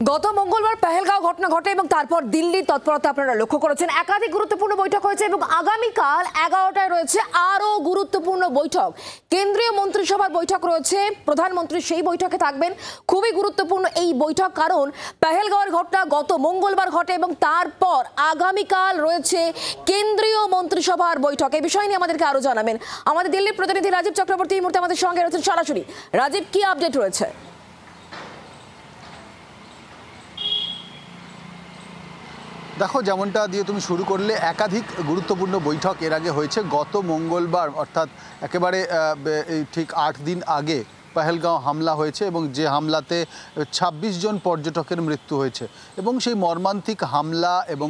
গত মঙ্গলবার পেহেলগাঁও ঘটনা ঘটে এবং তারপর দিল্লির তৎপরতা আপনারা লক্ষ্য করেছেন। একাধিক গুরুত্বপূর্ণ বৈঠক হয়েছে এবং আগামীকাল 11টায় রয়েছে আরও গুরুত্বপূর্ণ বৈঠক। কেন্দ্রীয় মন্ত্রিসভার বৈঠক রয়েছে, প্রধানমন্ত্রী সেই বৈঠকে থাকবেন। খুবই গুরুত্বপূর্ণ এই বৈঠক, কারণ পেহেলগাঁওয়ের ঘটনা গত মঙ্গলবার ঘটে এবং তারপর আগামীকাল রয়েছে কেন্দ্রীয় মন্ত্রিসভার বৈঠক। এই বিষয় নিয়ে আমাদেরকে আরও জানাবেন আমাদের দিল্লির প্রতিনিধি রাজীব চক্রবর্তী। এই মুহূর্তে আমাদের সঙ্গে রয়েছেন সরাসরি। রাজীব, কি আপডেট রয়েছে? দেখো, যেমনটা দিয়ে তুমি শুরু করলে, একাধিক গুরুত্বপূর্ণ বৈঠক এর আগে হয়েছে। গত মঙ্গলবার অর্থাৎ একেবারে ঠিক 8 দিন আগে পেহেলগাঁও হামলা হয়েছে এবং যে হামলাতে 26 জন পর্যটকের মৃত্যু হয়েছে এবং সেই মর্মান্তিক হামলা এবং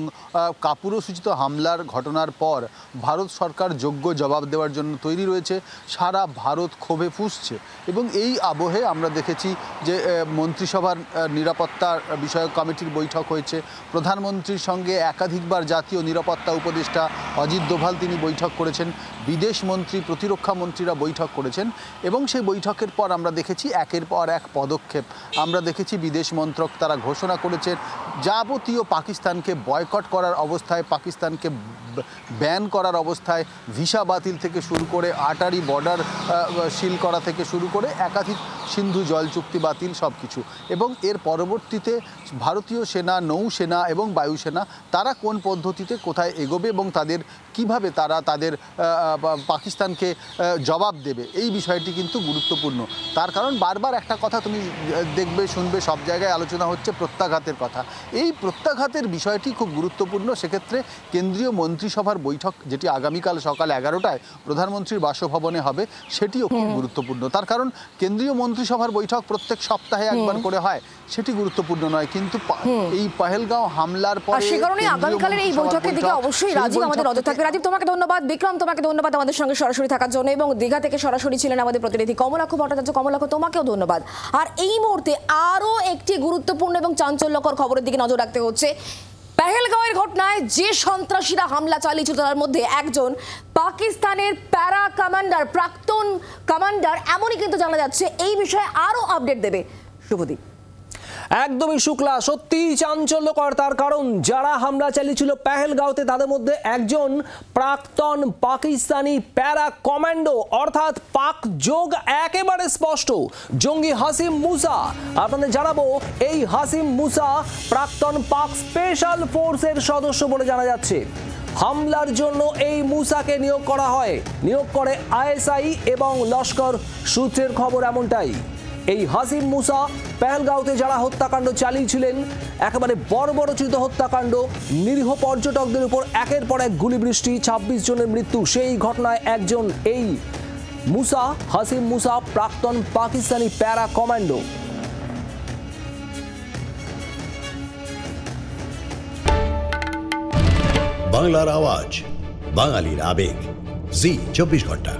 কাপুরুষোচিত হামলার ঘটনার পর ভারত সরকার যোগ্য জবাব দেওয়ার জন্য তৈরি রয়েছে। সারা ভারত ক্ষোভে ফুঁসছে এবং এই আবহে আমরা দেখেছি যে মন্ত্রিসভার নিরাপত্তা বিষয়ক কমিটির বৈঠক হয়েছে। প্রধানমন্ত্রীর সঙ্গে একাধিকবার জাতীয় নিরাপত্তা উপদেষ্টা অজিত দোভাল তিনি বৈঠক করেছেন, বিদেশ মন্ত্রী, প্রতিরক্ষা মন্ত্রীরা বৈঠক করেছেন এবং সেই বৈঠকের পর আমরা দেখেছি একের পর এক পদক্ষেপ। আমরা দেখেছি বিদেশ মন্ত্রক তারা ঘোষণা করেছে যাবতীয় পাকিস্তানকে বয়কট করার অবস্থায়, পাকিস্তানকে ব্যান করার অবস্থায়, ভিসা বাতিল থেকে শুরু করে আটারি বর্ডার সিল করা থেকে শুরু করে একাধিক সিন্ধু জল চুক্তি বাতিল সব কিছু। এবং এর পরবর্তীতে ভারতীয় সেনা, নৌসেনা এবং বায়ুসেনা তারা কোন পদ্ধতিতে কোথায় এগোবে এবং তাদের কিভাবে তারা তাদের পাকিস্তানকে জবাব দেবে, এই বিষয়টি কিন্তু গুরুত্বপূর্ণ। তার কারণ বারবার একটা কথা তুমি দেখবে, শুনবে, সব জায়গায় আলোচনা হচ্ছে প্রত্যাঘাতের কথা। এই প্রত্যাঘাতের বিষয়টি খুব গুরুত্বপূর্ণ। সেক্ষেত্রে কেন্দ্রীয় মন্ত্রিসভার বৈঠক, যেটি আগামীকাল সকাল 11টায় প্রধানমন্ত্রীর বাসভবনে হবে, সেটিও খুব গুরুত্বপূর্ণ। তার কারণ কেন্দ্রীয় মন্ত্রিসভার বৈঠক প্রত্যেক সপ্তাহে একবার করে হয়, সেটি গুরুত্বপূর্ণ নয়। কিন্তু এই পেহেলগাঁও হামলার পরে সে কারণে আগামীকালের এই বৈঠকের দিকে অবশ্যই রাজীব আমাদের নজর থাকবে। রাজীব, তোমাকে ধন্যবাদ। বিক্রম, তোমাকে ধন্যবাদ আমাদের সঙ্গে সরাসরি থাকার জন্য এবং দীঘা থেকে সরাসরি ছিলেন আমাদের প্রতিনিধি কমলাক্ষ ভট্টাচার্য। কমলাক্ষ, তোমাকেও ধন্যবাদ। আর এই মুহূর্তে আরও একটি গুরুত্বপূর্ণ এবং চাঞ্চল্যকর খবরের দিকে নজর রাখতে হচ্ছে। পেহেলগাঁওয়ের ঘটনায় যে সন্ত্রাসীরা হামলা চালিয়েছিল তার মধ্যে একজন পাকিস্তানের প্যারা কমান্ডার, প্রাক্তন কমান্ডার, এমনই কিন্তু জানা যাচ্ছে। এই বিষয়ে আরও আপডেট দেবে শুভদীপ। একদমই শুক্লা, সত্যি চাঞ্চল্যকর। তার কারণ যারা হামলা চালিয়েছিল পেহেলগাঁওতে তাদের মধ্যে একজন প্রাক্তন পাকিস্তানি প্যারা কমান্ডো, অর্থাৎ পাক যোগ একেবারে স্পষ্ট, জঙ্গি হাসিম মুসা। আপনাদের জানাবো, এই হাসিম মুসা প্রাক্তন পাক স্পেশাল ফোর্সের সদস্য বলে জানা যাচ্ছে। হামলার জন্য এই মুসাকে নিয়োগ করা হয়, নিয়োগ করে আইএসআই এবং লস্কর সূত্রের খবর এমনটাই। এই হাসিম মুসা পেহেলগাঁওতে যারা হত্যাকাণ্ড চালিয়েছিলেন, একেবারে বর্বরচিত হত্যাকাণ্ড, নিরীহ পর্যটকদের উপর একের পর এক গুলিবৃষ্টি, 26 জনের মৃত্যু, সেই ঘটনায় একজন এই মুসা, হাসিম মুসা প্রাক্তন পাকিস্তানি প্যারা কমান্ডো। বাংলার আওয়াজ, বাঙালির আবেগ, জি 24 ঘন্টা।